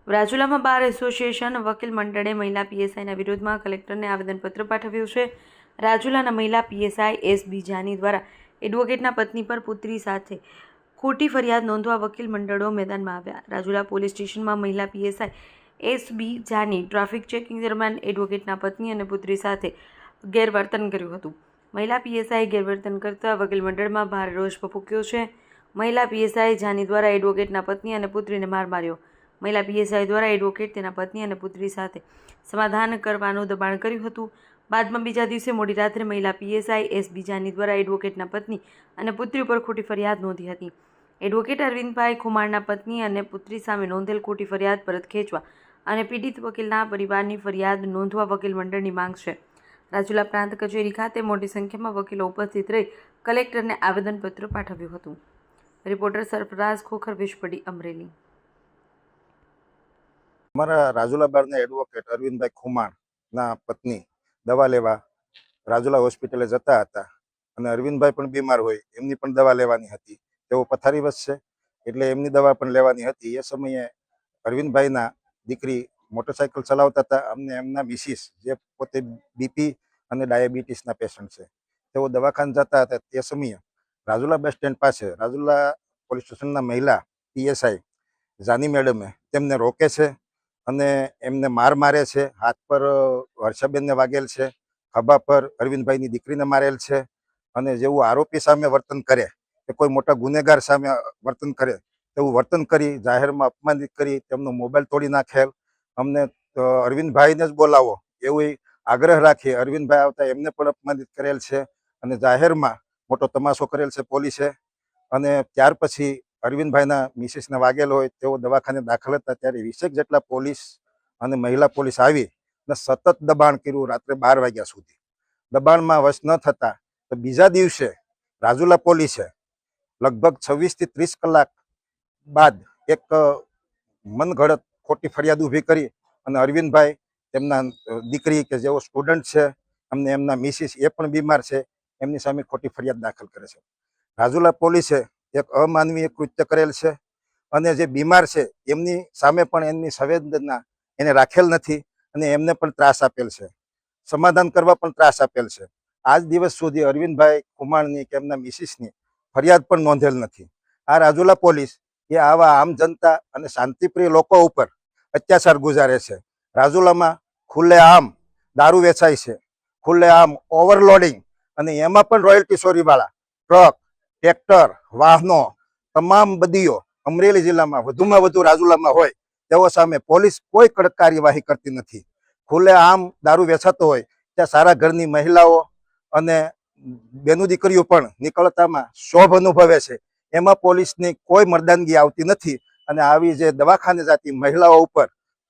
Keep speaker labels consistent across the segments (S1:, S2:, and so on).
S1: રાજુલામાં bar association વકીલ મંડળે મહિલા પીએસઆઈના વિરોધમાં કલેક્ટરને આવેદનપત્ર પાઠવ્યું છે. રાજુલાના મહિલા પીએસઆઈ એસ બી જાની દ્વારા એડવોકેટના પત્ની પર પુત્રી સાથે ખોટી ફરિયાદ નોંધવા વકીલ મંડળો મેદાનમાં આવ્યા. રાજુલા પોલીસ સ્ટેશનમાં મહિલા PSI S B Jani traffic checking દરમિયાન એડવોકેટના પત્ની અને પુત્રી સાથે ગેરવર્તન કર્યું હતું. મહિલા પીએસઆઈ ગેરવર્તન કરતા વકીલ મંડળમાં ભારે રોષ ભભૂક્યો છે. મહિલા પીએસઆઈ જાની દ્વારા એડવોકેટના પત્ની અને પુત્રીને માર માર્યો. મહિલા પીએસઆઈ દ્વારા એડવોકેટ તેના પત્ની અને પુત્રી સાથે સમાધાન કરવાનું દબાણ કર્યું હતું. બાદમાં બીજા દિવસે મોડી રાત્રે મહિલા પીએસઆઈ એસ બી જાની દ્વારા એડવોકેટના પત્ની અને પુત્રી ઉપર ખોટી ફરિયાદ નોંધી હતી. એડવોકેટ અરવિંદભાઈ ખુમાણના પત્ની અને પુત્રી સામે નોંધેલ ખોટી ફરિયાદ પરત ખેંચવા અને પીડિત વકીલના પરિવારની ફરિયાદ નોંધવા વકીલ મંડળની માંગ છે. રાજુલા પ્રાંત કચેરી ખાતે મોટી સંખ્યામાં વકીલો ઉપસ્થિત રહી કલેક્ટરને આવેદનપત્ર પાઠવ્યું હતું. રિપોર્ટર સરફરાઝ ખોખર, વિશ્વડી, અમરેલી.
S2: અમારા રાજુલા બારના એડવોકેટ અરવિંદભાઈ ખુમાણના પત્ની દવા લેવા રાજુલા હોસ્પિટલે જતા હતા અને અરવિંદભાઈ પણ બીમાર હોય, એમની પણ દવા લેવાની હતી. તેઓ પથારીવશ છે એટલે એમની દવા પણ લેવાની હતી. એ સમયે અરવિંદભાઈના દીકરી મોટરસાઇકલ ચલાવતા હતા. અમને એમના મિસિસ, જે પોતે બીપી અને ડાયાબિટીસના પેશન્ટ છે, તેઓ દવાખાને જતા હતા. તે સમયે રાજુલા બસ સ્ટેન્ડ પાસે રાજુલા પોલીસ સ્ટેશનના મહિલા પીએસઆઈ જાની મેડમે તેમને રોકે છે અને એમને માર મારે છે. હાથ પર વર્ષાબેનને વાગેલ છે, ખભા પર અરવિંદભાઈની દીકરીને મારેલ છે. અને જેવું આરોપી સામે વર્તન કરે કે કોઈ મોટા ગુનેગાર સામે વર્તન કરે તેવું વર્તન કરી જાહેરમાં અપમાનિત કરી તેમનો મોબાઈલ તોડી નાખેલ. અમને અરવિંદભાઈને જ બોલાવો એવું આગ્રહ રાખી અરવિંદભાઈ આવતા એમને પણ અપમાનિત કરેલ છે અને જાહેરમાં મોટો તમાશો કરેલ છે પોલીસે. અને ત્યાર પછી અરવિંદભાઈના મિસિસને વાગેલ હોય, તેઓ દવાખાને દાખલ હતા ત્યારે 20 જેટલા પોલીસ અને મહિલા પોલીસ આવી અને સતત દબાણ કર્યું રાત્રે 12 વાગ્યા સુધી. દબાણમાં વશ ન થતા તો બીજા દિવસે રાજુલા પોલીસે લગભગ 26 થી 30 કલાક બાદ એક મનગઢત ખોટી ફરિયાદ ઊભી કરી અને અરવિંદભાઈ, તેમના દીકરી કે જેઓ સ્ટુડન્ટ છે, અમને એમના મિસિસ એ પણ બીમાર છે, એમની સામે ખોટી ફરિયાદ દાખલ કરે છે. રાજુલા પોલીસે એક અમાનવીય કૃત્ય કરેલ છે અને જે બીમાર છે એમની સામે પણ એમની સંવેદના એને રાખેલ નથી અને એમને પણ ત્રાસ આપેલ છે, સમાધાન કરવા પણ ત્રાસ આપેલ છે. આજ દિવસ સુધી અરવિંદભાઈ ખુમાણની કે એમના મિસિસની ફરિયાદ પણ નોંધેલ નથી. આ રાજુલા પોલીસ એ આવા આમ જનતા અને શાંતિપ્રિય લોકો ઉપર અત્યાચાર ગુજારે છે. રાજુલામાં ખુલ્લેઆમ દારૂ વેચાય છે, ખુલ્લેઆમ ઓવરલોડિંગ, અને એમાં પણ રોયલ્ટી ચોરીવાળા ટ્રક, ટ્રેક્ટર, વાહનો, તમામ બદીઓ અમરેલી જિલ્લામાં વધુમાં વધુ રાજુલામાં હોય તેઓ સામે પોલીસ કોઈ કડક કાર્યવાહી કરતી નથી. ખુલ્લેઆમ દારૂ વેચાતો હોય ત્યાં સારા ઘરની મહિલાઓ અને બેનું દીકરીઓ પણ નીકળતામાં શોભ અનુભવે છે, એમાં પોલીસની કોઈ મર્દાનગી આવતી નથી. અને આવી જે દવાખાને જતી મહિલાઓ ઉપર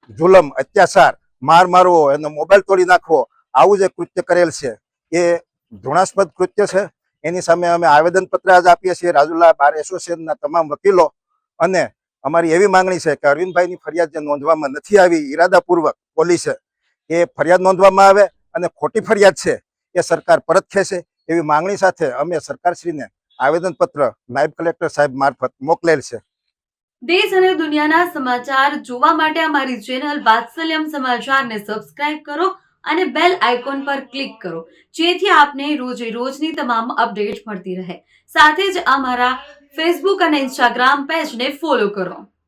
S2: જુલમ, અત્યાચાર, માર મારવો, એનો મોબાઈલ તોડી નાખવો, આવું જે કૃત્ય કરેલ છે એ ઘૃણાસ્પદ કૃત્ય છે. એની સામે અમે આવેદનપત્ર આજ આપીએ છીએ રાજુલા બાર એસોસિએશનના તમામ વકીલો. અને અમારી એવી માંગણી છે કે અરવિંદભાઈની ફરિયાદ જે નોંધવામાં નથી આવી ઈરાદાપૂર્વક પોલીસે, એ ફરિયાદ નોંધવામાં આવે અને ખોટી ફરિયાદ છે એ સરકાર પરત ખેંચે એવી માંગણી સાથે અમે સરકારશ્રીને આવેદનપત્ર નાયબ કલેક્ટર સાહેબ મારફત મોકલેલ છે.
S1: દેશ અને દુનિયાના સમાચાર જોવા માટે અમારી ચેનલ વાત્સલ્યમ સમાચારને સબસ્ક્રાઇબ કરો અને બેલ આઇકોન પર ક્લિક કરો, જેથી આપને રોજે રોજની તમામ અપડેટ મળતી રહે. સાથે જ અમારા ફેસબુક અને ઇન્સ્ટાગ્રામ પેજને ફોલો કરો.